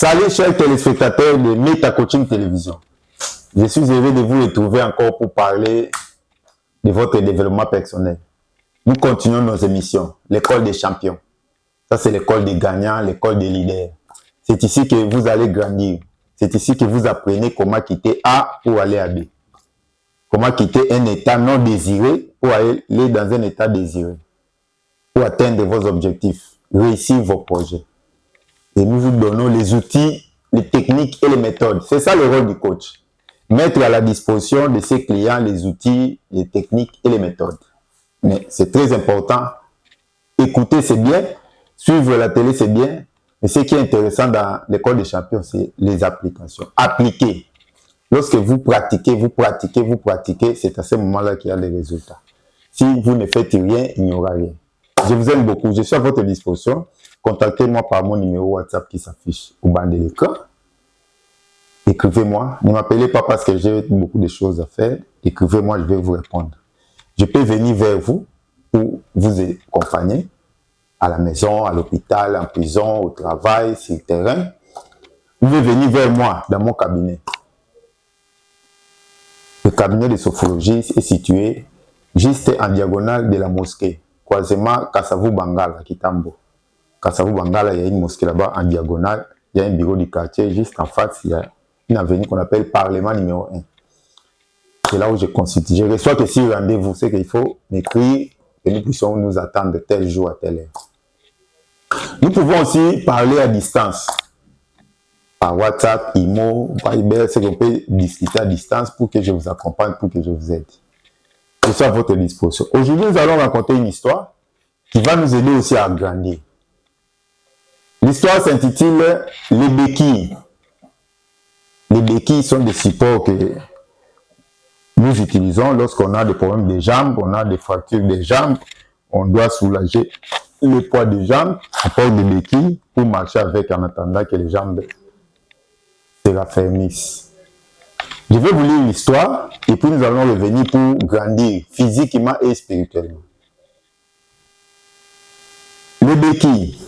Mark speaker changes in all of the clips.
Speaker 1: Salut chers téléspectateurs de Meta Coaching Télévision. Je suis heureux de vous retrouver encore pour parler de votre développement personnel. Nous continuons nos émissions, l'école des champions. Ça c'est l'école des gagnants, l'école des leaders. C'est ici que vous allez grandir. C'est ici que vous apprenez comment quitter A pour aller à B. Comment quitter un état non désiré pour aller dans un état désiré. Pour atteindre vos objectifs, réussir vos projets. Et nous vous donnons les outils, les techniques et les méthodes. C'est ça le rôle du coach. Mettre à la disposition de ses clients les outils, les techniques et les méthodes. Mais c'est très important. Écouter, c'est bien. Suivre la télé, c'est bien. Mais ce qui est intéressant dans l'école des champions, c'est les applications. Appliquer. Lorsque vous pratiquez, c'est à ce moment-là qu'il y a les résultats. Si vous ne faites rien, il n'y aura rien. Je vous aime beaucoup. Je suis à votre disposition. Contactez-moi par mon numéro WhatsApp qui s'affiche au bas de l'écran. Écrivez-moi. Ne m'appelez pas parce que j'ai beaucoup de choses à faire. Écrivez-moi, je vais vous répondre. Je peux venir vers vous pour vous accompagner à la maison, à l'hôpital, en prison, au travail, sur le terrain. Vous pouvez venir vers moi dans mon cabinet. Le cabinet de sophrologie est situé juste en diagonale de la mosquée. Croisement Kassavou Bangala, Kitambo. Kassavou Bangala, il y a une mosquée là-bas en diagonale. Il y a un bureau du quartier. Juste en face, il y a une avenue qu'on appelle Parlement numéro 1. C'est là où je consulte. Je reçois que si rendez-vous, c'est qu'il faut m'écrire et nous puissions nous attendre tel jour à telle heure. Nous pouvons aussi parler à distance. Par WhatsApp, Imo, Viber, c'est qu'on peut discuter à distance pour que je vous accompagne, pour que je vous aide. Je suis à votre disposition. Aujourd'hui, nous allons raconter une histoire qui va nous aider aussi à grandir. L'histoire s'intitule « Les béquilles ». Les béquilles sont des supports que nous utilisons lorsqu'on a des problèmes des jambes, on a des fractures des jambes, on doit soulager le poids des jambes, on porte des béquilles pour marcher avec en attendant que les jambes se raffermissent. Je vais vous lire l'histoire et puis nous allons revenir pour grandir physiquement et spirituellement. Les béquilles.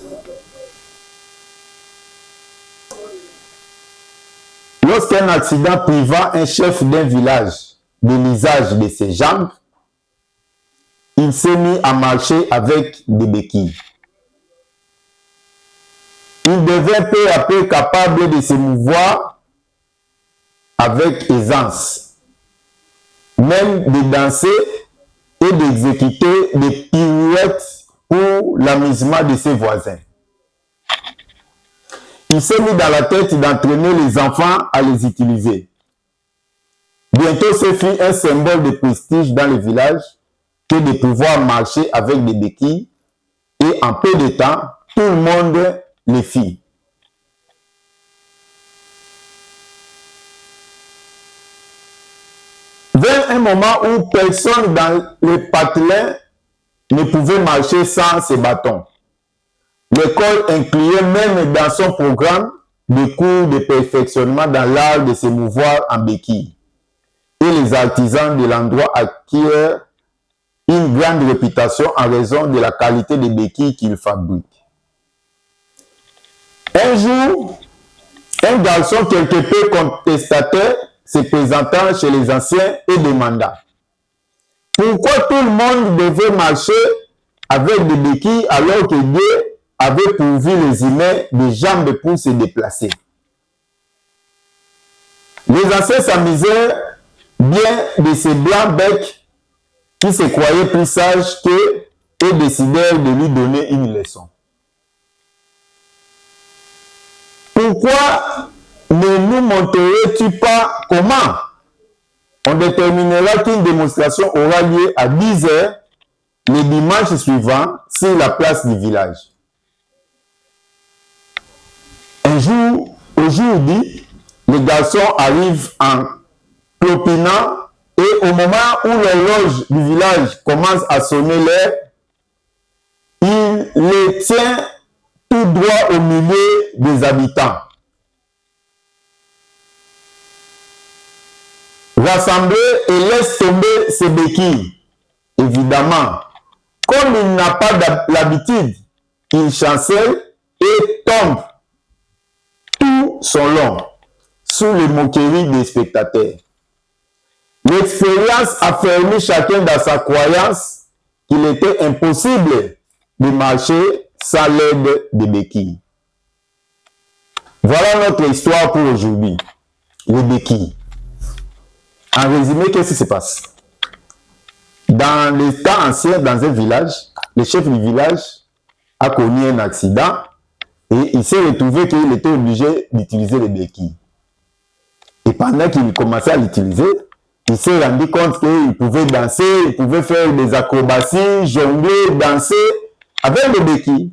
Speaker 1: Lorsqu'un accident priva un chef d'un village de l'usage de ses jambes, il s'est mis à marcher avec des béquilles. Il devint peu à peu capable de se mouvoir avec aisance, même de danser et d'exécuter des pirouettes pour l'amusement de ses voisins. Il s'est mis dans la tête d'entraîner les enfants à les utiliser. Bientôt, ce fut un symbole de prestige dans le village que de pouvoir marcher avec des béquilles et en peu de temps, tout le monde les fit. Vers un moment où personne dans le patelin ne pouvait marcher sans ses bâtons. L'école incluait même dans son programme des cours de perfectionnement dans l'art de se mouvoir en béquille. Et les artisans de l'endroit acquièrent une grande réputation en raison de la qualité des béquilles qu'ils fabriquent. Un jour, un garçon quelque peu contestataire se présentant chez les anciens et demanda « Pourquoi tout le monde devait marcher avec des béquilles alors que Dieu avait pourvu les humains des jambes pour se déplacer ?» Les anciens s'amusèrent bien de ces blancs becs qui se croyaient plus sages qu'eux et décidèrent de lui donner une leçon. Pourquoi ne nous montrerais-tu pas comment? On déterminera qu'une démonstration aura lieu à 10 heures le dimanche suivant sur la place du village. Un jour, au jour dit, le garçon arrive en clopinant et au moment où l'horloge du village commence à sonner l'heure, il les tient tout droit au milieu des habitants. Rassemblé et laisse tomber ses béquilles. Évidemment, comme il n'a pas l'habitude, il chancelle et tombe tout sont longs, sous les moqueries des spectateurs. L'expérience a fermé chacun dans sa croyance qu'il était impossible de marcher sans l'aide des béquilles. Voilà notre histoire pour aujourd'hui. Les béquilles. En résumé, qu'est-ce qui se passe? Dans les temps anciens, dans un village, le chef du village a connu un accident et il s'est retrouvé qu'il était obligé d'utiliser les béquilles. Et pendant qu'il commençait à l'utiliser, il s'est rendu compte qu'il pouvait danser, il pouvait faire des acrobaties, jongler, danser avec les béquilles.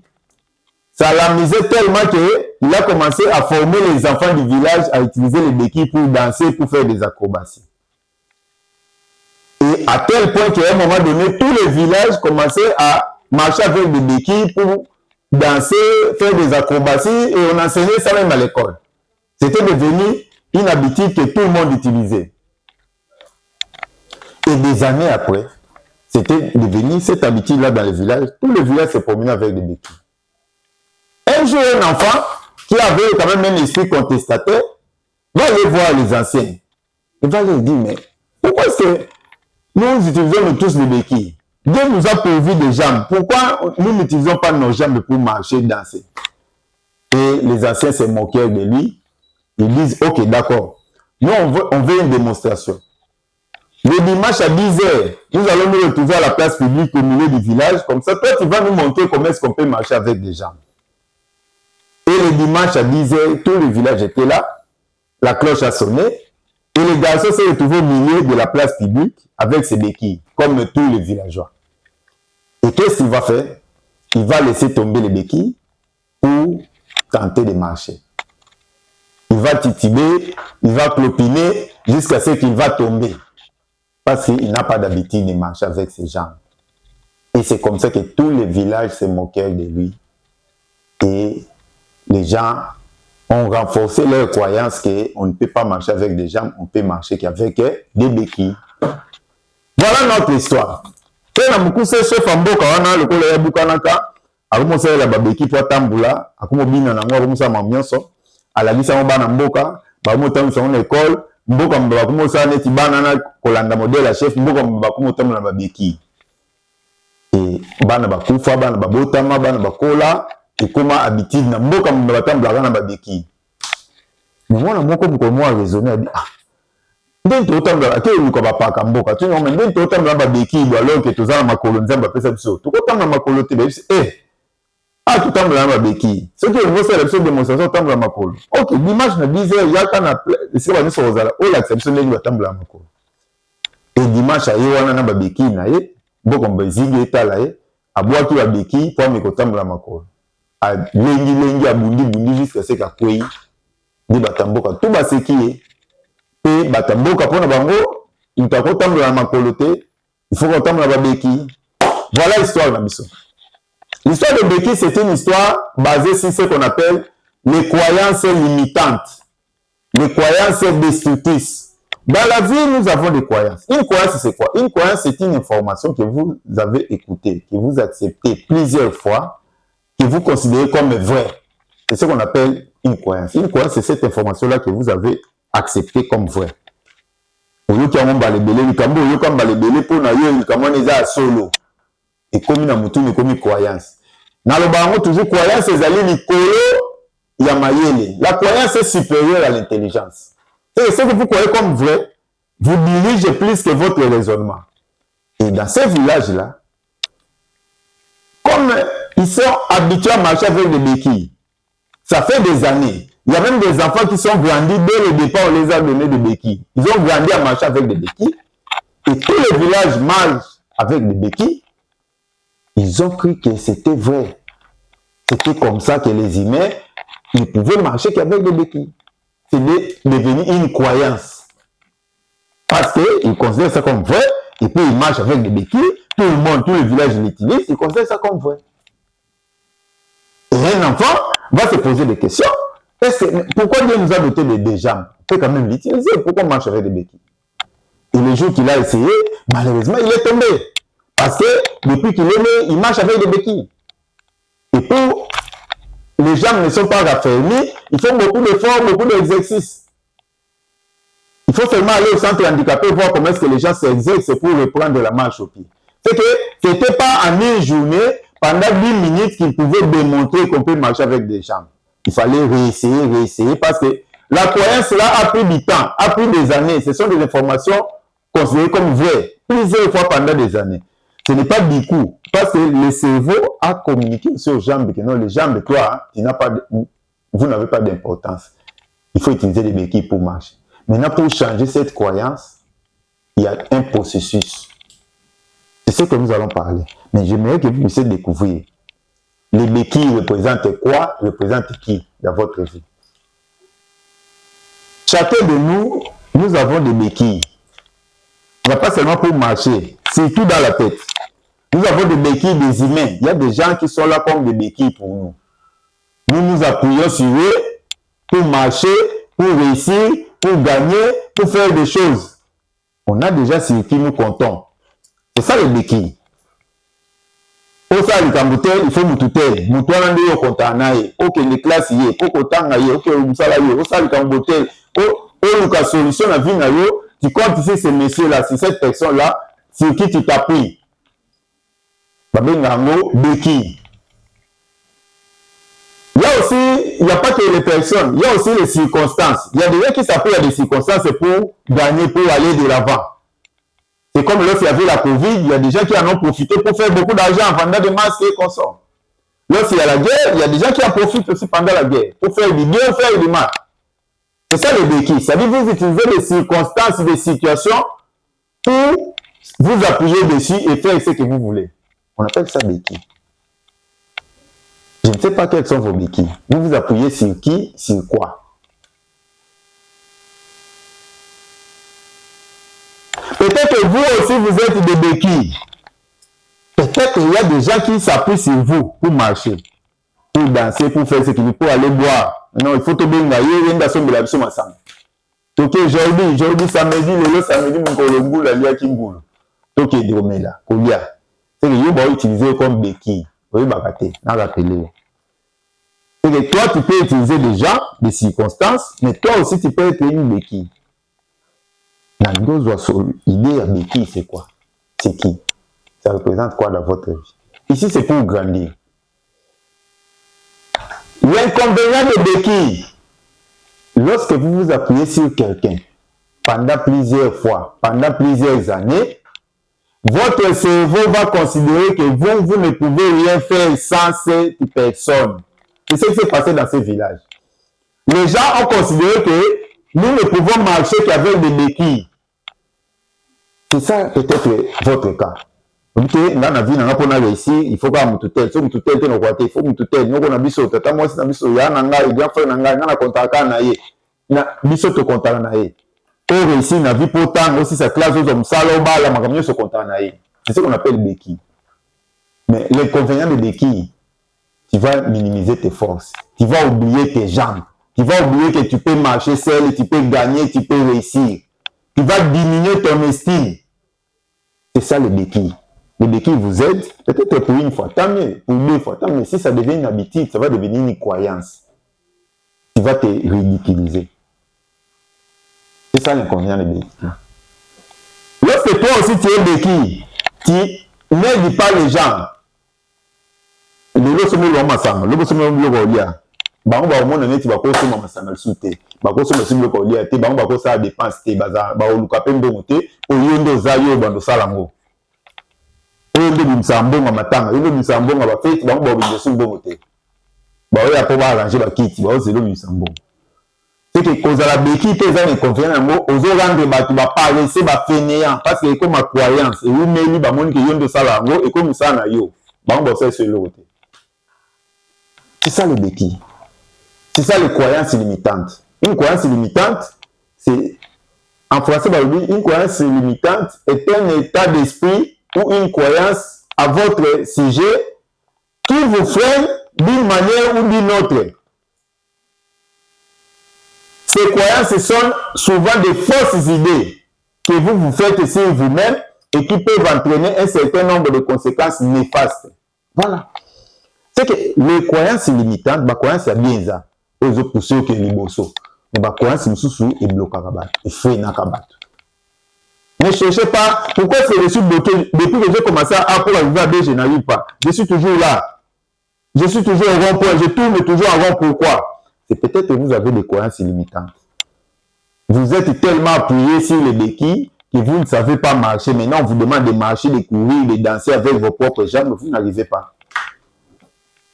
Speaker 1: Ça l'amusait tellement qu'il a commencé à former les enfants du village à utiliser les béquilles pour danser, pour faire des acrobaties. Et à tel point qu'à un moment donné, tous les villages commençaient à marcher avec des béquilles pour danser, faire des acrobaties, et on enseignait ça même à l'école. C'était devenu une habitude que tout le monde utilisait. Et des années après, c'était devenu cette habitude-là dans les villages. Tous les villages se promenaient avec des béquilles. Un jour, un enfant qui avait quand même un esprit contestataire va aller voir les anciens. Il va leur dire, mais pourquoi est-ce que nous utilisons tous les béquilles? Dieu nous a pourvu des jambes. Pourquoi nous n'utilisons pas nos jambes pour marcher, danser? Et les anciens se moquaient de lui. Ils disent, ok, d'accord. Nous, on veut une démonstration. Le dimanche à 10h, nous allons nous retrouver à la place publique au milieu du village. Comme ça, toi, tu vas nous montrer comment est-ce qu'on peut marcher avec des jambes. Et le dimanche à 10h, tout le village était là. La cloche a sonné. Et le garçon s'est retrouvé au milieu de la place publique avec ses béquilles, comme tous les villageois. Et qu'est-ce qu'il va faire? Il va laisser tomber les béquilles pour tenter de marcher. Il va tituber, il va clopiner jusqu'à ce qu'il va tomber. Parce qu'il n'a pas d'habitude de marcher avec ses jambes. Et c'est comme ça que tous les villages se moquaient de lui. Et les gens ont renforcé leur croyance qu'on ne peut pas marcher avec des jambes, on peut marcher qu'avec des béquilles. Voilà notre histoire. Tena mukuse chef amboka wana lokola ya bukanaka, akomosa la babeki po tambula, akomobina nango akomosa mamionso, alagisa mo bana mboka, ba mo tamisa na école, mboka mbaba akomosa neti bana na kolanda modèle ya chef, mboka mbaba akomotamula na babeki. Et bana bakufa, bana babotama, bana bakola, ekoma habitude na mboka mbaba tambula na babeki. Mais moi na moko mko raisonner abi ah ndenge totambula ake luka bapaka mboka tu non mais ndenge totambula babeki alors que tozana makolo nzamba pesa biso tokotambula makolo te biso ah totambula babeki ce que vous savez biso démonstration totambula makolo OK dimanche na 10h yaka na c'est ba biso ozala o la biso ndenge batambula makolo et dimanche aye wana na babeki na ye mboka mbezigi etala ye abwaki babeki po amekotambula makolo a lengi abundi jusqu'à ce qu'akwei di batamboka tout baseki ye pe batamboka pona bango intako tambola makolo te il faut qu'on tambola babeki. Voilà l'histoire na biso. L'histoire de béki c'est une histoire basée sur ce qu'on appelle les croyances limitantes, les croyances destructrices. Dans la vie, nous avons des croyances. Une croyance, c'est quoi? Une croyance, c'est une information que vous avez écoutée, que vous acceptez plusieurs fois, que vous considérez comme vraie. C'est ce qu'on appelle une croyance. Une croyance, c'est cette information-là que vous avez acceptée comme vraie. Et comme na mutu ni comme croyance. Na lo bango toujours croyance ezali likolo ya mayele. La croyance est supérieure à l'intelligence. C'est ce que vous croyez comme vrai, vous dirigez plus que votre raisonnement. Et dans ces villages-là, comme ils sont habitués à marcher avec des béquilles, ça fait des années. Il y a même des enfants qui sont grandis, dès le départ, on les a donné des béquilles. Ils ont grandi à marcher avec des béquilles. Et tous les villages marchent avec des béquilles. Ils ont cru que c'était vrai. C'était comme ça que les humains, ils pouvaient marcher qu'avec des béquilles. C'est devenu une croyance. Parce qu'ils considèrent ça comme vrai, et puis ils marchent avec des béquilles, tout le monde, tous les villages l'utilisent, ils considèrent ça comme vrai. Et un enfant va se poser des questions. Pourquoi Dieu nous a doté des jambes? On peut quand même l'utiliser. Pourquoi on marche avec des béquilles? Et le jour qu'il a essayé, malheureusement, il est tombé. Parce que depuis qu'il est né, il marche avec des béquilles. Et pour les jambes ne sont pas raffermies, il faut beaucoup d'efforts, beaucoup d'exercices. Il faut seulement aller au centre handicapé voir comment est-ce que les gens s'exercent pour reprendre la marche au pied. C'est que ce n'était pas en une journée, pendant 10 minutes, qu'ils pouvaient démontrer qu'on peut marcher avec des jambes. Il fallait réessayer, parce que la croyance là a pris du temps, a pris des années. Ce sont des informations considérées comme vraies, plusieurs fois pendant des années. Ce n'est pas du coup, parce que le cerveau a communiqué sur les jambes, que non, les jambes, toi, vous n'avez pas d'importance. Il faut utiliser des béquilles pour marcher. Maintenant, pour changer cette croyance, il y a un processus. C'est ce que nous allons parler. Mais j'aimerais que vous puissiez découvrir. Les béquilles représentent quoi? Représentent qui dans votre vie? Chacun de nous, nous avons des béquilles. On n'a pas seulement pour marcher, c'est tout dans la tête. Nous avons des béquilles des humains. Il y a des gens qui sont là comme des béquilles pour nous. Nous nous appuyons sur eux pour marcher, pour réussir, pour gagner, pour faire des choses. On a déjà sur qui nous comptons. C'est ça les béquilles. Pour ça, le cambotel, il faut moutoutel. Moutouan de yo kontanaye. Ok, les classes y est. Ok, tangaye. Ok, moussalaye. Ok, ça, le cambotel. Ok, la solution à vie na yo. Tu comptes ici ces messieurs-là, c'est cette personne-là, sur qui tu t'appuies. Babengango, béquilles. Il y a aussi, il n'y a pas que les personnes, il y a aussi les circonstances. Il y a des gens qui s'appuient à des circonstances pour gagner, pour aller de l'avant. C'est comme lorsqu'il y avait la Covid, il y a des gens qui en ont profité pour faire beaucoup d'argent en vendant des masques et consomment. Lorsqu'il y a la guerre, il y a des gens qui en profitent aussi pendant la guerre pour faire du bien, faire du mal. C'est ça le béquille. C'est-à-dire que vous utilisez des circonstances, des situations pour vous appuyer dessus et faire ce que vous voulez. On appelle ça béquille. Je ne sais pas quelles sont vos béquilles. Vous vous appuyez sur qui, sur quoi? Peut-être que vous aussi, vous êtes des béquilles. Peut-être qu'il y a des gens qui s'appuient sur vous pour marcher, pour danser, pour faire ce qu'il faut, pour aller boire. Non, il faut te bien gagner, il y a une personne de la vie ensemble. Ok, aujourd'hui, samedi, le samedi, mon colombo, la lia kingoul. Ok, dromela, kolia. C'est que vous pouvez utiliser comme béquille. Vous voyez, bagaté, dans la télé. C'est que toi, tu peux utiliser des gens, des circonstances, mais toi aussi, tu peux être une béquille. L'idée à béquille, c'est quoi? C'est qui? Ça représente quoi dans votre vie? Ici, c'est pour grandir. L'inconvénient de béquille, lorsque vous vous appuyez sur quelqu'un pendant plusieurs fois, pendant plusieurs années, votre cerveau va considérer que vous ne pouvez rien faire sans cette personne. C'est ce qui s'est passé dans ce village. Les gens ont considéré que nous ne pouvons marcher qu'avec des béquilles. C'est ça peut-être votre cas. Vous dites que dans la vie, on a réussi, il faut pas moutoutel. Si moutoutel, il faut moutoutel. Nous, on a biso, tata, moi, c'est un biso, ya nanga, il vient faire nanga, il y a un contact naïe. Na biso te contact naïe. Pour réussir, na vie pourtant, aussi sa classe, aux hommes, salo, bala, ma camion se contact naïe. C'est ce qu'on appelle béquille. Mais l'inconvénient de béquille, tu vas minimiser tes forces. Tu vas oublier tes jambes. Tu vas oublier que tu peux marcher seul, tu peux gagner, tu peux réussir. Tu vas diminuer ton estime. C'est ça le béquille. Le béquille vous aide, peut-être pour une fois, tant mieux, pour 2 fois, tant mieux. Si ça devient une habitude, ça va devenir une croyance. Tu vas te ridiculiser. C'est ça l'inconvénient de béquille. Lorsque toi aussi tu es béquille, tu n'aides pas les gens. Le sommet de l'homme, le sommet de l'homme, bango ba omona neti bakosoma masanga lisusu bakosoma simbo ko lia te bango bakosa dépense te baza ba oluka pe mbongo te oyo ndo za yo bando salango oyo ndo bimsambonga matanga oyo ndo bimsambonga ba fete bango ba obingesu mbongo te ba oya po ba arranger ba kiti ba ozelo bimsambonga c'est que cause la béquille te za inconvénient yango ozo rendre batu ba paraître ba fainéant parce que comme ma croyance et umeli ba moni ke yo ndo salango et comme ça na yo bango ba fait selo te. C'est ça le béquille. C'est ça les croyances limitantes. Une croyance limitante, c'est, en français, une croyance limitante est un état d'esprit ou une croyance à votre sujet qui vous freine d'une manière ou d'une autre. Ces croyances sont souvent des fausses idées que vous vous faites sur vous-même et qui peuvent entraîner un certain nombre de conséquences néfastes. Voilà. C'est que les croyances limitantes, les croyances bien ça. Aux autres pousser que les bossos. Mais les croyances sont et bloquent à battre. Et fait n'a qu'à battre. Ne cherchez pas pourquoi c'est reçu bloqué. Depuis que j'ai commencé à pour arriver à B, je n'arrive pas. Je suis toujours là. Je suis toujours au rond-point. Je tourne toujours en rond. Pourquoi? C'est peut-être que vous avez des croyances limitantes. Vous êtes tellement appuyé sur les béquilles que vous ne savez pas marcher. Maintenant, on vous demande de marcher, de courir, de danser avec vos propres jambes. Vous n'arrivez pas.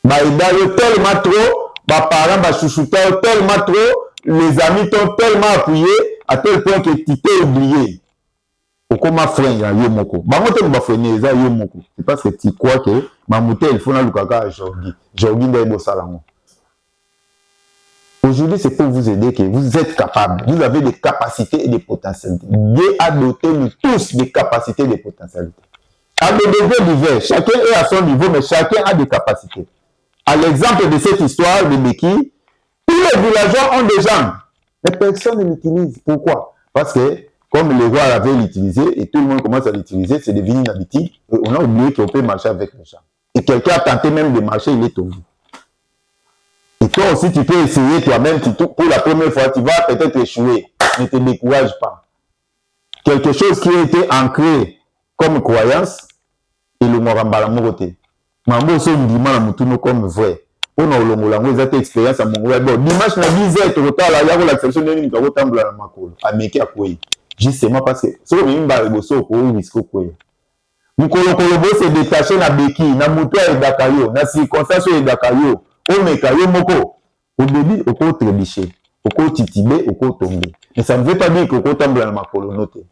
Speaker 1: Tellement trop, parents, chouchouta, tellement trop, les amis t'ont tellement appuyé à tel point que tu t'es oublié. Comment freiner yo moko? Bamote ba freiner ça yo moko. C'est parce que tu crois que mamoute il faut na lukaka jogi. Jogi ndai bo salango. Aujourd'hui, c'est pour vous aider que vous êtes capable. Vous avez des capacités et des potentialités. Dieu a doté nous tous des capacités et des potentialités. À des degrés divers. Chacun est à son niveau, mais chacun a des capacités. À l'exemple de cette histoire de Beki, tous les villageois ont des jambes. Mais personne ne l'utilise. Pourquoi? Parce que comme les rois avaient l'utilisé et tout le monde commence à l'utiliser, c'est devenu une habitude. On a oublié qu'on peut marcher avec les jambes. Et quelqu'un a tenté même de marcher, il est tombé. Et toi aussi, tu peux essayer toi-même. Pour la première fois, tu vas peut-être échouer. Ne te décourage pas. Quelque chose qui a été ancré comme croyance, et le morambala moroté. Mambo so ndima na mutuno comme vrai. On a olongolango ezate expérience à mon bon dimanche na 10h totala ya ko l'action de ni ko tambula na makolo ameki akoyi justement parce que so ko mimba reboso ko risque ko mukolo kolobo se détacher na beki na mutu ya dakayo na circonstance ya dakayo o mekayo moko au début au ko trébicher au ko titibé au ko tomber mais ça ne veut pas dire que ko tambula na makolo noté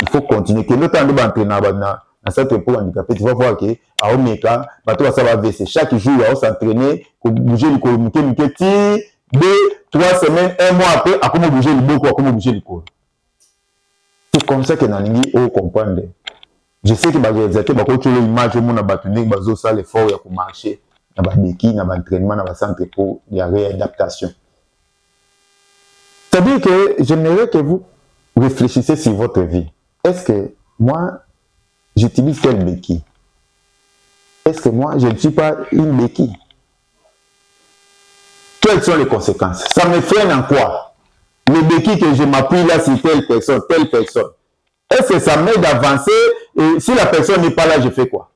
Speaker 1: il faut continuer que le temps de entraîner na cette pour handicapé, tu vas voir que à Omeka, bateau ça va baisser. Chaque jour, il va s'entraîner, pour bouger le corps, 2, 3 semaines, 1 mois après, à comment bouger le beaucoup, à comment bouger le corps. C'est comme ça que Nalingi on comprend. Je sais que réalisateur, quand tu as l'image, on a battu, bazo ça l'effort pour marcher, na ba béquille, na ba entraînement, na ba centre pour la réadaptation. C'est-à-dire que j'aimerais que vous réfléchissiez sur votre vie. Est-ce que moi j'utilise quelle béquille? Est-ce que moi, je ne suis pas une béquille? Quelles sont les conséquences? Ça me freine en quoi? Les béquilles que je m'appuie là sur telle personne. Est-ce que ça m'aide à avancer? Et si la personne n'est pas là, je fais quoi?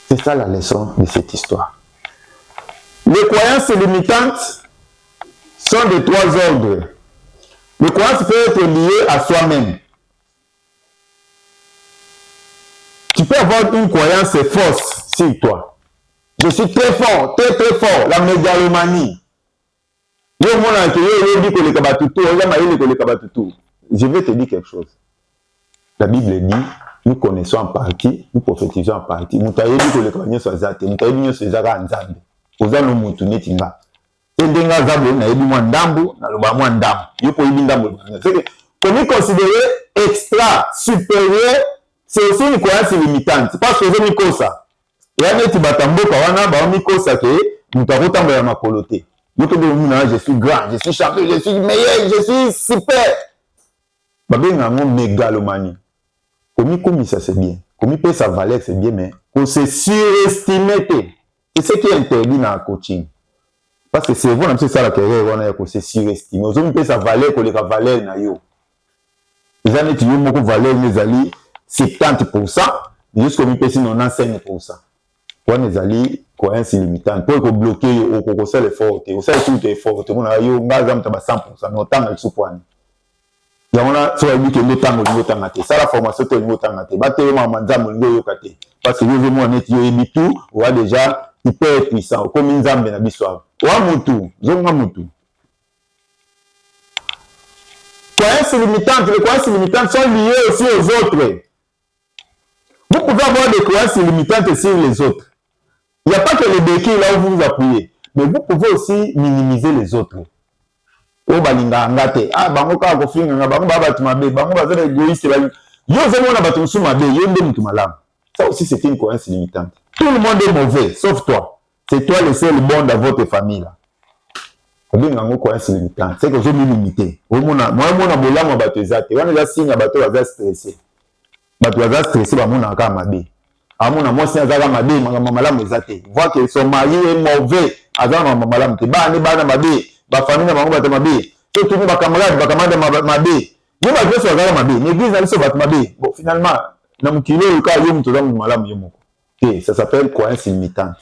Speaker 1: C'est ça la leçon de cette histoire. Les croyances limitantes sont de 3 ordres. Les croyances peuvent être liées à soi-même. Tu peux avoir une croyance fausse sur toi. Je suis très fort, très fort. La mégalomanie. Je vais te dire quelque chose. La Bible dit, nous connaissons en partie, nous prophétisons en partie. Nous t'avons dit que les croyances sont zate, nous t'avons dit que c'est nzambe. Nous allons nous tourner tinga. Ndenga zabo na yebi mwandambu na loba mwandambu yopo yebi ndambu comme considéré extra supérieur c'est aussi une croyance limitante parce que je mikosa et ane ti batamboka wana ba mikosa ke mutakotamba ya makolote yoto de muna je suis grand je suis champion je suis meilleur je suis super babenga ngo mégalomanie comme ça c'est bien comme peut sa valeur c'est bien mais qu'on se surestimer c'est ce qui est interdit dans le coaching. Parce que c'est vous, c'est ça la carrière, on a se surestimer. Vous avez sa valeur pour les valeurs na yo. Vous avez dit que vous valeur les alliés 70%, mais jusqu'au mi pesi 95%. Pour les alliés, croyance limitante. Pour que bloquer au coco le fort, au sein tout est fort. On a yo ngazam taba 100%, mais autant le soupouane. Il y a sur lui que le temps au niveau tangate. Ça la formation au niveau tangate. Battez ma manzam au niveau yokate. Parce que vous moi net yo ebi tout, ou a déjà hyper puissant comme une zambe na biswa. Zonga mutu. Croyances limitantes, les croyances limitantes sont liées aussi aux autres. Vous pouvez avoir des croyances limitantes sur les autres. Il n'y a pas que les béquilles là où vous vous appuyez, mais vous pouvez aussi minimiser les autres. Oh balinga ngate, ah bango ka ko finga bango baba tumabe, bango bazela égoïste ba. Yo zemo na batu sumabe, yo ndé mutu malamu. Ça aussi c'est une croyance limitante. Tout le monde est mauvais, sauf toi. C'est toi le seul bon dans votre famille là. Vous avez une croyance limitante. C'est que vous avez limité. Moi, je suis bateau ezate. On a signe bateau stressé. Bateau stressé, ba mona ka mabe. amona mwasi azaka mabe malamu ezate voit que son mari est mauvais azaka malamu te bana mabe ba famille na bango bata mabe to tout ba camarade mabe yo ba jesu azaka mabe l'église na biso bata mabe bon finalement na mukilo ka yo muto za malamu yo moko et ça s'appelle croyance limitante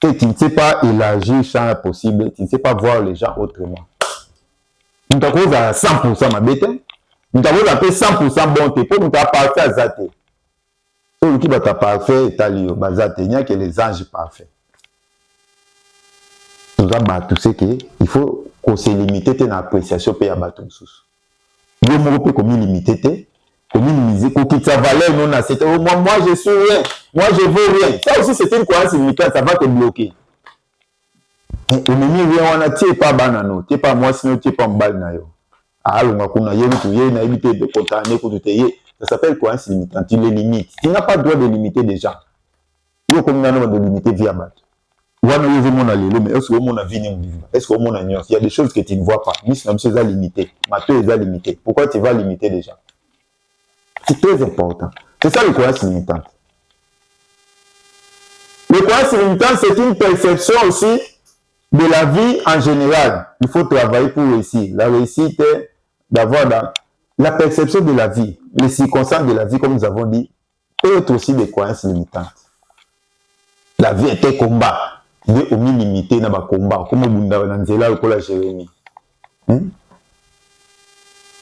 Speaker 1: et tu ne sais pas élargir champ possible tu ne sais pas voir les gens autrement nous ta cause à 100% mabe te nous ta cause à 100% bon te pour nous ta parfait azate. Ceux qui battent parfait, il n'y a que les anges parfaits. Nous avons tout ce qu'il faut qu'on se limite dans l'appréciation pour y avoir tout ça. Nous avons comme limité, comme minimiser, qu'on quitte sa valeur non assez. Moi je suis rien, moi je veux rien. Ça aussi c'est une croyance limitante, ça va te bloquer. Et même rien on a tié pas banano, tié pas moi sinon tié pas mbal na yo. Ah l'on kuna yé tout yé na éviter de contaminer pour tout yé. Ça s'appelle croyance limitante. Tu les limites. Tu n'as pas le droit de limiter des gens. Il y a comme de limiter via bat. Mais est-ce que mon avis n'est pas? Est-ce que mon agneau? Il y a des choses que tu ne vois pas. Mais c'est limité. Mathieu est limité. Pourquoi tu vas limiter des gens? C'est très important. C'est ça le croyance limitante. Le croyance limitante, c'est une perception aussi de la vie en général. Il faut travailler pour réussir. La réussite est d'avoir la perception de la vie, les circonstances de la vie, comme nous avons dit, peut être aussi des croyances limitantes. La vie était combat. Dieu a mis limité dans le combat. Comme on dit dans la Jérémie. Moi,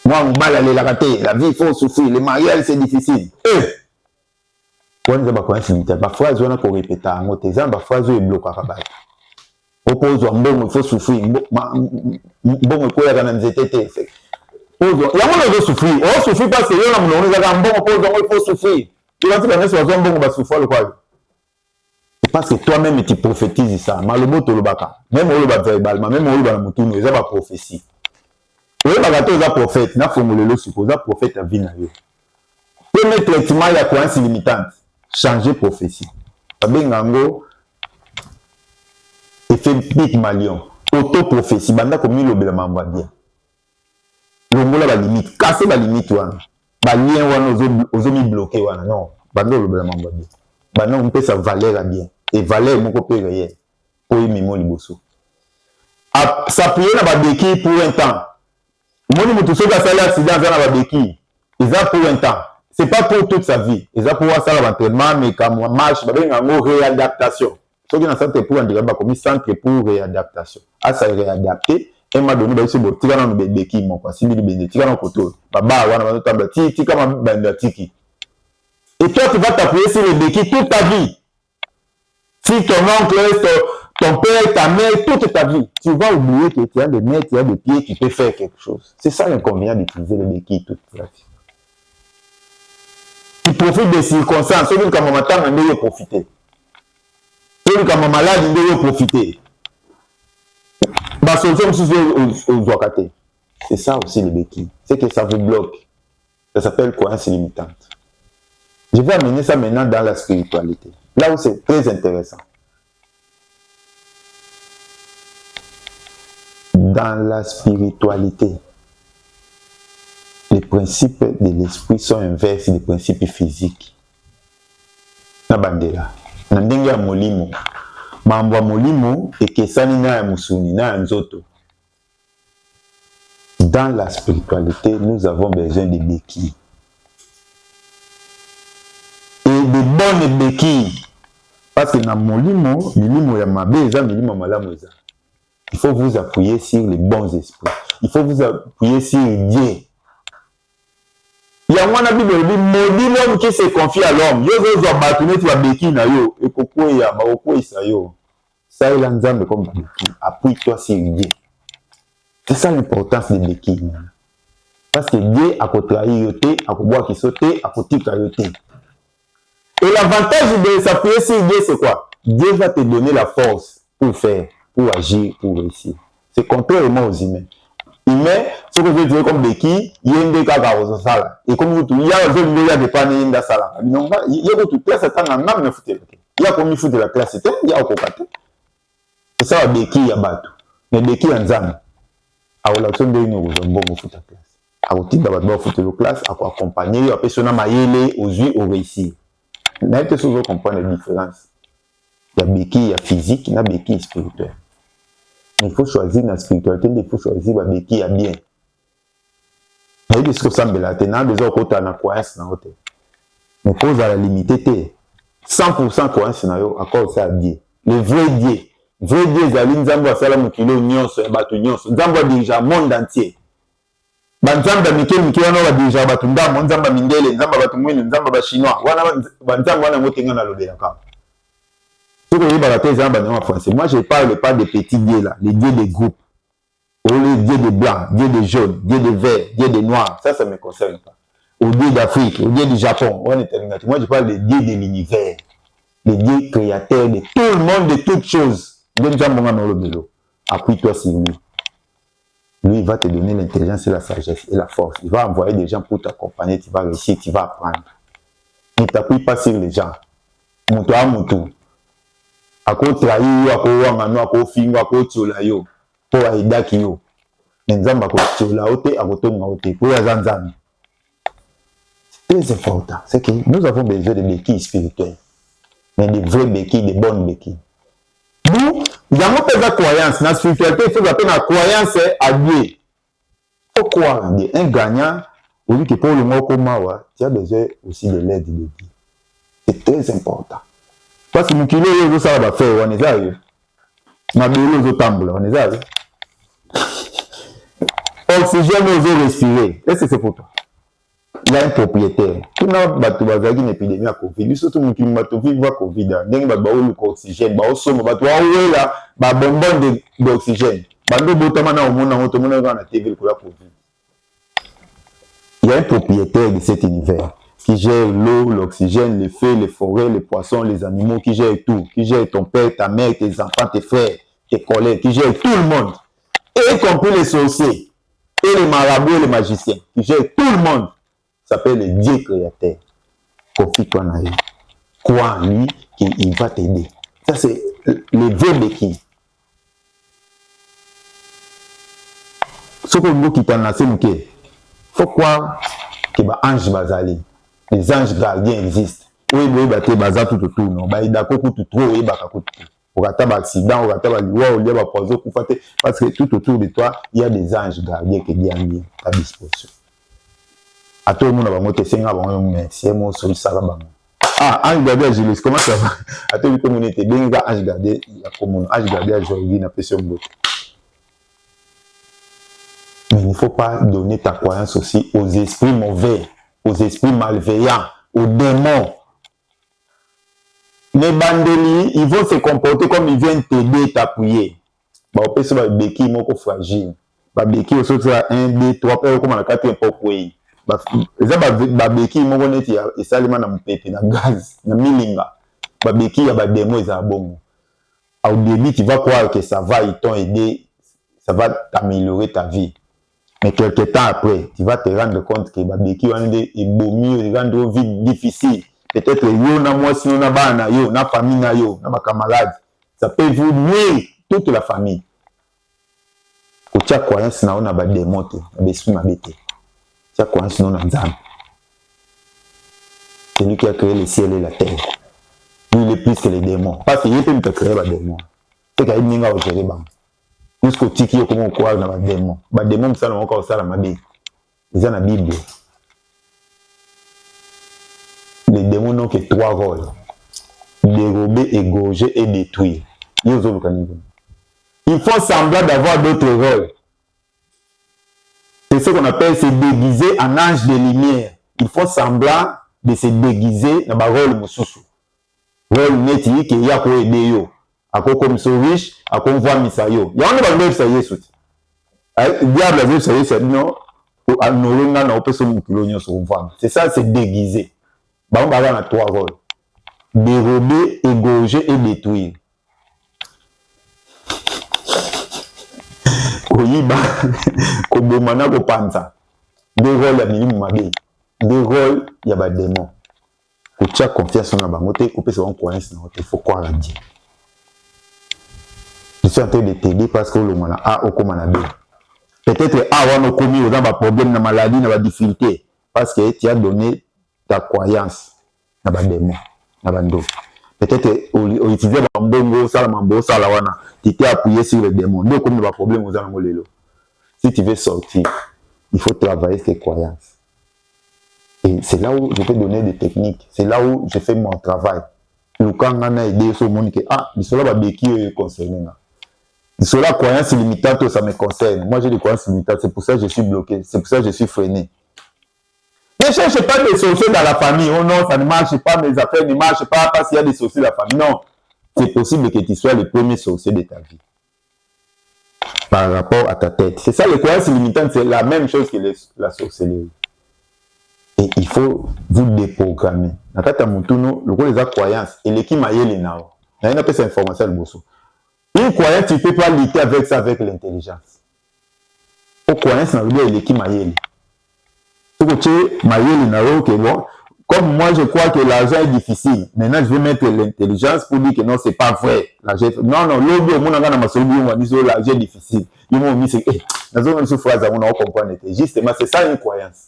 Speaker 1: on va aller la rater. La vie, il faut souffrir. Le mariage, c'est difficile. Quand on a des croyances limitantes, parfois, on a répéter. Parfois, on est bloqué. Oppose il faut souffrir. Bon, il y a un peu souffrir. On souffre parce que il y a un bon faut souffrir. Tu vas te dire que bon va souffrir le quoi. C'est parce que toi-même tu prophétises ça. Malobo to lobaka. Même on le bat verbalement, même on le bat mutuno, ils ont pas prophétie. Oui, bagato ils ont prophète, na formule le suppose prophète à vie na yo. Premier traitement il y a croyance limitante. Changer prophétie. Babengango effet big malion. Auto prophétie banda comme le bela mamba bien. Longola ba limite, casser ba limite wana. Ba lien wana ozomi bloqué wana. Non, bando le bela mamba bien. Ba non on peut sa valeur bien. Et valeur moko pe réel. Pour y mimo liboso. S'appuyer na ba béquille pour un temps. Moni mutu soka sala accident na ba béquille. Ils ont pour un temps. C'est pas pour toute sa vie. Ils ont pouvoir ça l'entraînement mais comme marche ba benga ngo réadaptation. Ce qui est dans centre pour handicap comme centre pour réadaptation. À ça réadapter et m'a donné ba so tika na béquille mon quoi. Si bi bende tika na koto. Baba wana ba tamba tika ma benda tiki. Et toi tu vas t'appuyer sur les béquilles toute ta vie. Si ton oncle, ton père, ta mère, toute ta vie, tu vas oublier que tu as des mains, tu as des pieds, tu peux faire quelque chose. C'est ça l'inconvénient d'utiliser les béquilles toute ta vie. Tu profites des circonstances. Celui qui a mon temps, il doit profiter. Celui qui a mon malade, il doit profiter. C'est ça aussi les béquilles. C'est que ça vous bloque. Ça s'appelle croyance limitante. Je vais amener ça maintenant dans la spiritualité. Là où c'est très intéressant. Dans la spiritualité, les principes de l'esprit sont inverses des principes physiques. Na bandela. Na ndenge ya molimo. Mambo ya molimo ekesani na ya musuni na ya nzoto. Dans la spiritualité, nous avons besoin de béquilles. Et de bonnes béquilles. Parce que dans mon limo, milimo ya mabe, milimo malamu eza. Il faut vous appuyer sur les bons esprits. Il faut vous appuyer sur Dieu. Il y a un Bible dit maudit l'homme qui se confie à l'homme. Yo zo zo batune tu va béquille na yo et kokwe ya ba kokwe sa yo. Ça il a nzambe comme béquille. Appuie-toi sur Dieu. C'est ça l'importance des béquilles. Parce que Dieu a trahi yoté, a boire qui sauter, a tika yoté. Et l'avantage de s'appuyer sur Dieu, c'est quoi? Dieu va te donner la force pour faire, pour agir, pour réussir. C'est contrairement aux humains. Humains, ce que je veux dire comme béquille, il y a une kaka aux sala. Et comme vous tout, il y a un jeune milliard de panne in la sala. Il y a toute classe, c'est un âme de foutre. Il y a comme il faut de la classe, il y a au copate. C'est ça, béquille à bateau. Mais béquille en zam. À la zone de l'union, vous avez bon foutre la classe. À au titre d'avoir foutre la classe, à accompagner, à personne à mailler aux yeux, au réussir. n'a été souvent comprendre la différence. Il y a béquille, il y a physique, il y a béquille spirituelle. Mais il faut choisir la spiritualité, il faut choisir la béquille à bien. Mais il faut s'en là, il y a des autres côtés, croyance dans l'autre. Mais cause à la limité, 100% croyance dans l'autre, à cause ça Dieu. Le vrai Dieu, Zaline Zamba Salam Kilo Nyonso, Batu Nyonso, Zamba déjà monde entier. Banzamba Mikel Mikiano va déjà Batu Ndamo, Nzamba Mindele, Nzamba Batu Mwini, Nzamba ba Chinois, Banzamba wana motenga na lobe yaka. Ce que je dis en français, moi je parle pas des petits dieux là, les dieux des groupes. Ou les dieux des blancs, dieux des jaunes, dieux des verts, dieux des noirs, ça ne me concerne pas. Aux dieux d'Afrique, aux dieux du Japon, moi je parle des dieux de l'univers, les dieux créateurs de tout le monde, de toutes choses. Appuie-toi sur lui. Lui, il va te donner l'intelligence et la sagesse et la force. Il va envoyer des gens pour t'accompagner, tu vas réussir, tu vas apprendre. Ne t'appuie pas sur les gens. Moutou à moutou. Ako trahi, ako wangano, ako fingo, ako tiola yo. Pour aida ki yo. Nzamba ako tiola ote, ako tonga ote. Pour ya zanzami. C'est très important. C'est que nous avons besoin de béquilles spirituelles. Mais de vraies béquilles, de bonnes béquilles. Nous, il y a une croyance. Dans la spiritualité, il faut appeler la croyance à Dieu. Pourquoi un gagnant, au lieu que pour le mot comme moi, tu as besoin aussi de l'aide de Dieu. C'est très important. Parce que mon kilo, ça va faire, on est là. Ma biologie au temple, on est là. Oxygène, on veut respirer. Est-ce que c'est pour toi? Il y a un propriétaire. Tout le monde a une épidémie à Covid. Surtout, mon kilo, il va Covid. Il y a un oxygène. Il y a un bonbon d'oxygène. Il y a un propriétaire de cet univers qui gère l'eau, l'oxygène, les feux, les forêts, les poissons, les animaux, qui gère tout. Qui gère ton père, ta mère, tes enfants, tes frères, tes collègues, qui gère tout le monde. Et y compris les sorciers, et les marabouts et les magiciens, qui gèrent tout le monde. Ça s'appelle le Dieu créateur. Confie-toi en lui. Crois en lui qu'il va t'aider. Ça, c'est le vrai béquille. Ce que nous qui t'en a fait, il faut croire que les anges bazali, les anges gardiens existent. Oui, oui, baza tout autour. Non, bah, d'accord, tout trop, oui, bah, tout. Au rata accident, au rata liwa, au lieu poison, parce que tout autour de toi, il y a des anges gardiens qui sont mis à ta disposition. À tout le monde, on va te faire un merci, moi, sur ça, ah, ange gardien, je laisse, comment ça va? À tout le monde, on était bien, ange gardien, il y a comme un ange gardien, je reviens à pression. Mais il ne faut pas donner ta croyance aussi aux esprits mauvais, aux esprits malveillants, aux démons. Les bandeliers, ils vont se comporter comme ils viennent t'aider, t'appuyer. On peut se faire des béquilles fragile. Des béquilles, aussi, 1, 2, 3, comme on a 4 pour les béquilles, ils sont allés dans le gaz, dans le milinga. Les béquilles, il y a des démons, ils sont bons. Au début, tu vas croire que ça va, ils t'ont aidé, ça va t'améliorer ta vie. Mais quelques temps après, tu vas te rendre compte que les béquilles ont des mieux, ils rendent la vie difficile. Peut-être yo na moi si on a bana yo na famille na yo na camarade, ça peut vous nuire toute la famille. Ko tia croyance na on a ba démon te na besu na bete. Tia croyance na nzambe. C'est lui qui a créé le ciel et la terre. Lui il est plus que les démons. Parce qu'il peut me créer ba démon. C'est qu'il ninga au gérer ba. Jusqu'au tiki yo comment croire na ba démon. Ba démon ça na encore ça la mabe. Ils ont la Bible. Les démons n'ont que 3 rôles. Dérober, égorger et détruire. Ils font semblant d'avoir d'autres rôles. C'est ce qu'on appelle se déguiser en ange de lumière. Ils font semblant de se déguiser dans le rôle mususu. Rôle neti qui y a pour aider yo. À quoi comme so riche, à quoi on voit misayo. Il y a un peu de ça y est. Diable a vu ça y est, non. C'est ça, c'est déguiser. On va avoir 3 rôles. Dérober, égorger et détruire. Koyiba, kobomana kopanza. 2 rôles à minimum. 2 rôles, il y a des démons. Pour tu as confiance en la banque, tu peux avoir confiance en il faut croire à Dieu. Je suis en train de t'aider parce que le mana A au commun B. Peut-être A on a commis aux problème, la maladie, la difficulté. Parce que tu as donné ta croyance dans les démons. na bando. Peut-être au utiliser bambongo ça mambo ça la wana, tu t'es appuyé sur le démon. Donc comme le problème aux gens lelo. Si tu veux sortir, il faut travailler tes croyances. Et c'est là où je peux donner des techniques, c'est là où je fais mon travail. Le quand on a aidé sur mon que ah, cela va béquille concerné là. Cela croyance limitante ça me concerne. Moi j'ai des croyances limitantes, c'est pour ça que je suis bloqué, c'est pour ça que je suis freiné. Ne cherche pas des solutions dans la famille. Oh non, ça ne marche pas, mes affaires ne marchent pas parce qu'il y a des sorciers dans la famille. Non, c'est possible que tu sois le premier sorcier de ta vie. Par rapport à ta tête. C'est ça, les croyances limitantes, c'est la même chose que la sorcellerie. Et il faut vous déprogrammer. Dans le rôle des croyances, et l'équipe maïe nao. Il y a une cette information de Bosso. Une croyance, tu ne peux pas lutter avec ça, avec l'intelligence. Aux croyances, on a dit l'équipe maïe. Comme moi je crois que l'argent est difficile, maintenant je vais mettre l'intelligence pour dire que non, c'est pas vrai. Non, l'autre, l'argent est difficile. Ils m'ont mis, justement, c'est ça une croyance.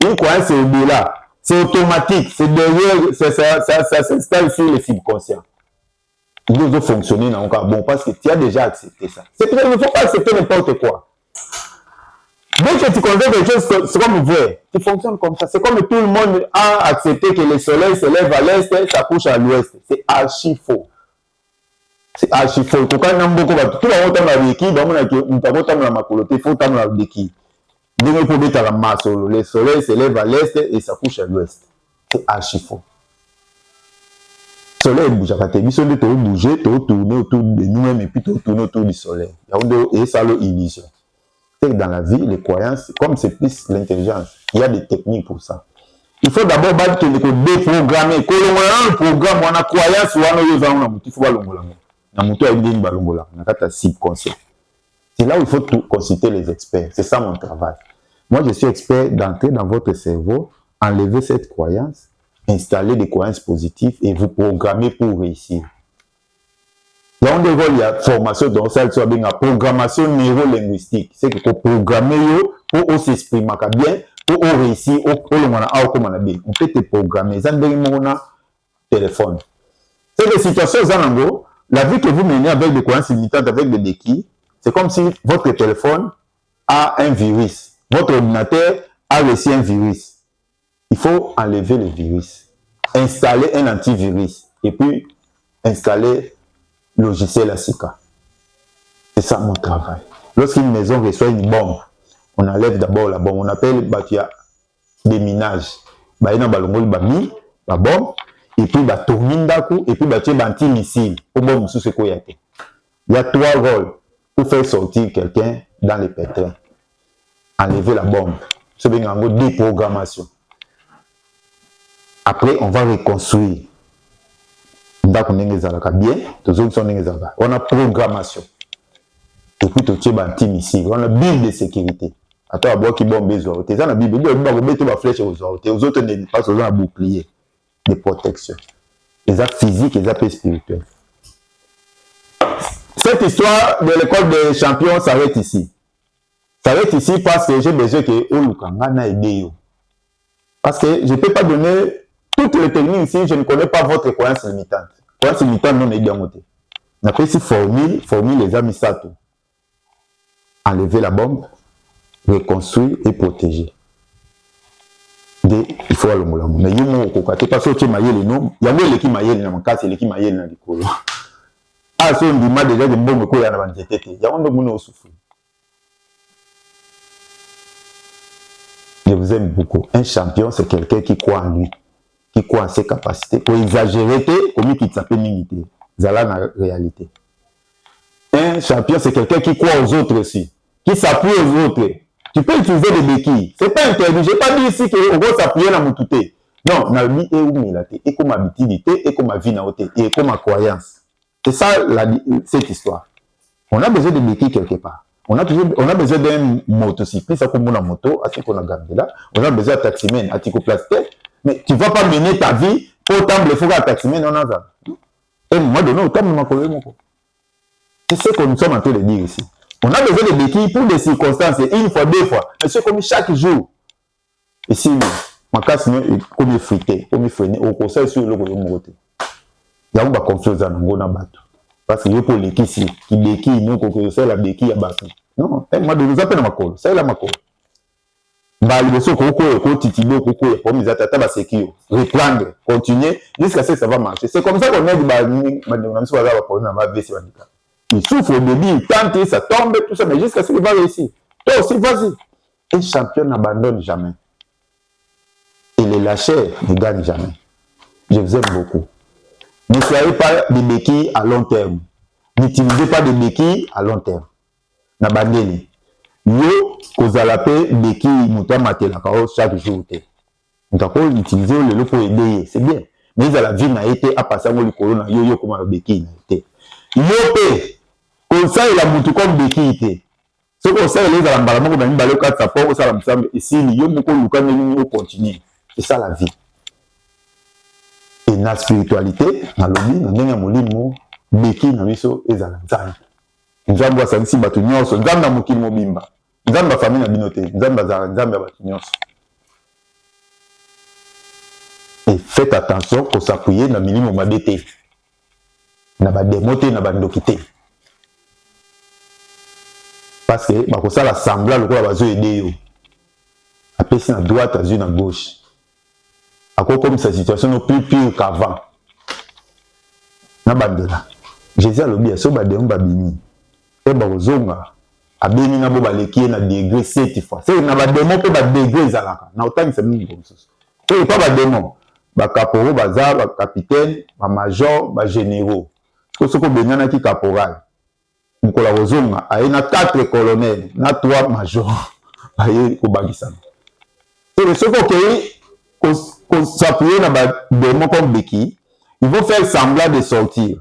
Speaker 1: Une croyance, c'est au-delà. C'est automatique. C'est derrière, ça s'installe sur le subconscient. Il doit fonctionner dans le cas. Bon, parce que tu as déjà accepté ça. C'est qu'il ne faut pas accepter n'importe quoi. Dès que tu considères quelque chose, c'est comme vrai. Tu fonctionnes comme ça. C'est comme tout le monde a accepté que le soleil se lève à l'est, ça couche à l'ouest. C'est archi faux. C'est archi faux. Tout le monde a vécu, il faut le soleil se lève à l'est et ça couche à l'ouest. C'est archi faux. Le soleil bouge à côté. Il faut bouger, tourner autour de nous-mêmes et puis tourner autour du soleil. Et ça, l'illusion. Dans la vie, les croyances, comme c'est plus l'intelligence, il y a des techniques pour ça. Il faut d'abord déprogrammer. Quand on a un programme, on a croyance, on a subconscient. C'est là où il faut consulter les experts. C'est ça mon travail. Moi, je suis expert d'entrer dans votre cerveau, enlever cette croyance, installer des croyances positives et vous programmer pour réussir. Il y a formation dans ça, il y a programmation neuro-linguistique. C'est que pour programmer, pour s'exprimer bien, pour réussir, on peut te programmer. Ça un téléphone. C'est des situations, la vie que vous menez avec des croyances limitantes, avec des béquilles, c'est comme si votre téléphone a un virus. Votre ordinateur a reçu un virus. Il faut enlever le virus, installer un antivirus et puis installer logiciel à SICA. C'est ça mon travail. Lorsqu'une maison reçoit une bombe, on enlève d'abord la bombe. On appelle des minages. La bombe, et puis et puis anti-missile. Il y a 3 rôles pour faire sortir quelqu'un dans les pétrins. Enlever la bombe. C'est une déprogrammation. Après, on va reconstruire. On a programmation. Et puis, tu as anti-missile. On a bulle de sécurité. Attends, à qui bombe les autres. Ça, la Bible, il y a flèche aux autres. Aux autres, ne pas un bouclier de protection. Les actes physiques et les actes spirituels. Cette histoire de l'école des champions s'arrête ici. S'arrête ici parce que j'ai besoin que Olukanga aide. Parce que je ne peux pas donner toutes les techniques ici, je ne connais pas votre croyance limitante. Croyance limitante, non, est on appelle ici formule les amis Sato. Enlever la bombe, reconstruire et protéger. Il faut aller au monde. Mais il y a un côté parce que tu m'as dit le nom, il y a un l'équipe maïe dans mon cas, c'est l'équipe maïe dans le colo. Ah, c'est un dimanche déjà de bombe que il y a dans le tête. Il y a un monde qui souffre. Je vous aime beaucoup. Un champion, c'est quelqu'un qui croit en lui, qui croit en ses capacités. Pour exagérer, comme il s'appelle limité. C'est la réalité. Un champion, c'est quelqu'un qui croit aux autres aussi, qui s'appuie aux autres. Tu peux utiliser des béquilles. Ce n'est pas interdit. Je n'ai pas dit ici qu'on va s'appuyer dans mon touté. Non, na vie et humilité, et comme habitude, et comme ma vie et comme ma croyance. C'est ça cette histoire. On a besoin de béquilles quelque part. On a besoin d'un motocycliste, comme on a moto, à ce qu'on a gardé là. On a besoin d'un taximène, à tico plastique. Mais tu ne vas pas mener ta vie autant de fois à taximène, on a ça. Et moi, donné autant de ma collègue. C'est ce que nous sommes en train de dire ici. On a besoin de béquilles pour des circonstances, une fois, 2 fois. Mais c'est comme chaque jour. Ici, ma casse, comme frité, comme freiné, au conseil sur le côté. ya ba confiance na ngona bato parce que yo pour l'équipe qui beki non ko ça la beki ya bato non moi de nous appeler makolo ça la makolo mbali boso ko titibo ko pour mes atata ba sekio reprendre continuer jusqu'à ce que ça va marcher. C'est comme ça qu'on aide ba même si on va problème va baisser bandika il souffre au début il tente ça tombe tout ça mais jusqu'à ce qu'il va réussir. Toi aussi vas-y. Un champion n'abandonne jamais et les lâcheurs ne gagnent jamais. Je vous aime beaucoup. Ne soyez pas des béquilles à long terme. N'utilisez pas des béquilles à long terme. N'abandonnez. Yo, kozala pe béquille muta matela kao chaque jour. Donc, on utilise le lot pour aider. C'est bien. Mais la vie n'a été à passer le corona. Yo, comme un béquille n'a été. Yo, pe, comme ça, il a moutou comme béquille. Ce qu'on sait, les alambalamans, on a mis balé 4 sapons, au salam sam, et si yo, mouko, luka, nous continue. C'est ça la vie. Et la spiritualité, dans le lit, dans le molimo, beki na biso ezala nzambe. Nzambe asalisi bato nyonso, nzambe na mokili mobimba. Nzambe famille na bino te, nzambe azala nzambe bato nyonso. Et faites attention au s'appuyer na milimo mabete. Na ba démoté na ba ndokité. Parce que ba ko sala semblant lokola bazo aider yo. Apesi na droite, azui na gauche. Ako comme sa situation est plus pire qu'avant. Na bandela. Jésus a lobi so ba demba bini. E ba kozonga abeni na bo baleki na degré 7 fois. C'est na ba demo pe ba degré zalaka. Na otani se mingi comme ça. Et pas ba demo. Ba caporal, ba ba capitaine, ba major, ba généraux. Ko soko benyana ki caporal. Nkola kozonga aina 4 colonels, na 3 major. Aye ko bagisana. Et le soko qu'on s'appuie dans des démons comme Beki, ils vont faire semblant de sortir.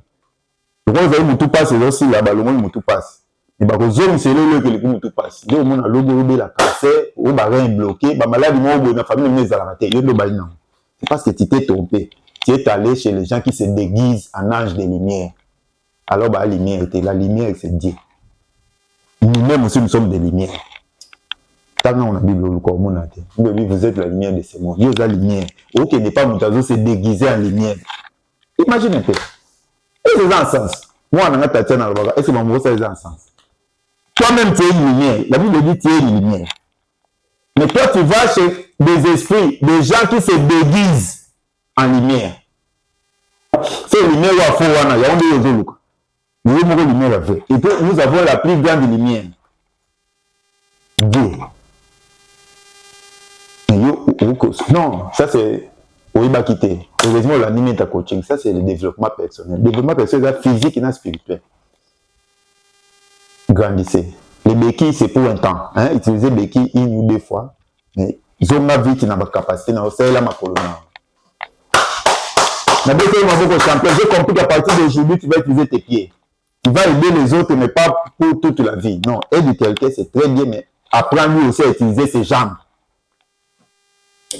Speaker 1: Donc, vous avez tout passe aussi là-bas, le monde tout passe. Et bah, vous avez c'est le que le monde tout passe. Donc, on a l'obo la cassette, ou bah rien bloqué, bah malade, moi, la famille mais à la raté. C'est parce que tu t'es trompé. Tu es allé chez les gens qui se déguisent en ange de lumière. Alors, bah, la lumière était la lumière, c'est Dieu. Nous-mêmes aussi, nous sommes des lumières. Quand on a la Bible, vous êtes la lumière de ce monde. Dieu est la lumière. Ok, n'est pas Moutazo, c'est déguisé en lumière. Imagine un peu. Est-ce que c'est un sens? Moi, on a Tatiana Albaga. Est-ce que mon ça est un sens? Toi-même, tu es une lumière. La Bible dit tu es une lumière. Mais toi, tu vas chez des esprits, des gens qui se déguisent en lumière. C'est une lumière à fond, il y a un peu de nous avons une lumière à faire. Et puis, nous avons la plus grande lumière. Dieu. Non, ça c'est Oibakité. Heureusement, l'anime ta coaching, ça c'est le développement personnel. Le développement personnel, c'est physique et spirituel. Grandissez. Les béquilles, c'est pour un temps. Hein? Utilisez béquilles 1 ou 2 fois. Mais ils ont ma vie qui n'a pas capacité. C'est là ma colonne. J'ai compris qu'à partir d'aujourd'hui, tu vas utiliser tes pieds. Tu vas aider les autres, mais pas pour toute la vie. Non, aider quelqu'un, c'est très bien, mais apprends lui aussi à utiliser ses jambes.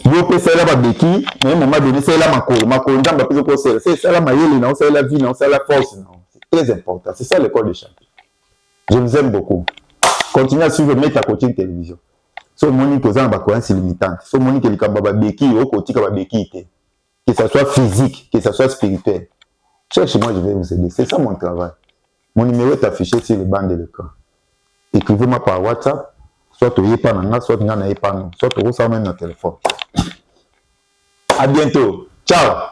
Speaker 1: Yo pe sala ba beki mais à un moment donné c'est là makolo ndamba pe ko c'est ça la mayele non c'est la vie non c'est la force non c'est très important, c'est ça l'école de champion. Je vous aime beaucoup. Continuez à suivre Meta Coaching Télévision. So moni posant ba croyance limitante. So moni que likamba ba beki au côté ba beki té. Que ça soit physique, que ça soit spirituel. Cherchez-moi, je vais vous aider. C'est ça mon travail. Mon numéro est affiché sur le banc de l'écran. Écrivez-moi par WhatsApp, soit au Yépananga, soit au Yépananga, soit au Rosa même dans le téléphone. À bientôt. Ciao.